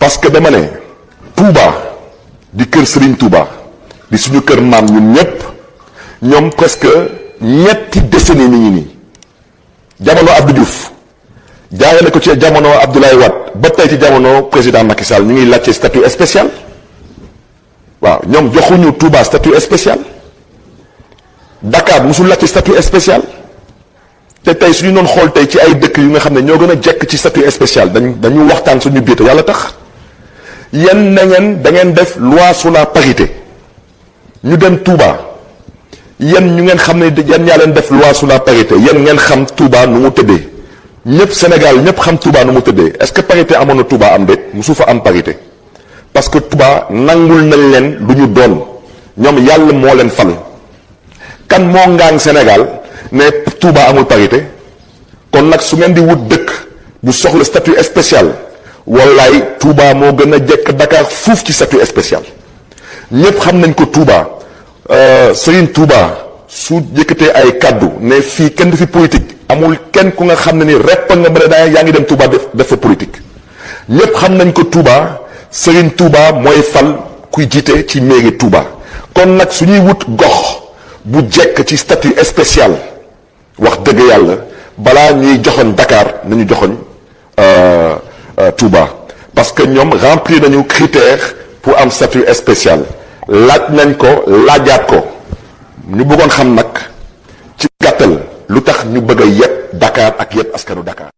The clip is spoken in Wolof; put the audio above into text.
parce que dama ne Touba di kër Serigne Touba di suñu kër maam ñun ñëpp ñoom presque ñetti décennie ni ngi nii jamono Abdou Diouf jaarale ko ci jamono Abdoulaye Wade ba tey ci jamono président Macky Sall ñu ngi laajte statut spécial waaw ñoom joxuñu Touba statut spécial Dakar musul laajte statut spécial te tey suñu doon xool tey ci ay dëkk yu nga xam ne ñoo gën a jekk ci statut spécial dañu waxtaan suñu biir te yàlla tax yéen na ngeen da ngeen def loi sur la parité ñu dem Touba yéen ñu ngeen xam ne yéen ñaa leen def loi sur la parité yéen ngeen xam Touba nu mu tëddee ñëpp Sénégal ñëpp xam Touba nu mu tëddee est-ce que parité amoon na Touba am déet musu fa am parité parce que Touba nangul nañ leen lu ñu doon ñoom yàlla moo leen fal kan moo ngaang Sénégal ne Touba amul parité kon nag su ngeen di wut dëkk bu soxla statut spécial wallaay Touba moo gën a jekk Dakar fuuf ci statut spécial ñëpp xam nañ ko Touba Serigne Touba su yëkkatee ay kaddu ne fii kenn du fi politique amul kenn ku nga xam ne ni repp nga mën a daa yaa ngi dem Touba def fa politique ñëpp xam nañ ko Touba Serigne Touba mooy fal kuy jiite ci mairie Touba kon nag su ñuy wut gox bu jekk ci statut spécial wax dëgg yàlla balaa ñuy joxoñ Dakar nañu joxoñ Touba parce que ñoom remplir nañu critère pour am statut spécial laaj nañ ko laajaat ko ñu bëggoon xam nag ci gàttal lu tax ñu bëgg a yëpp Dakar ak yëpp askanu Dakar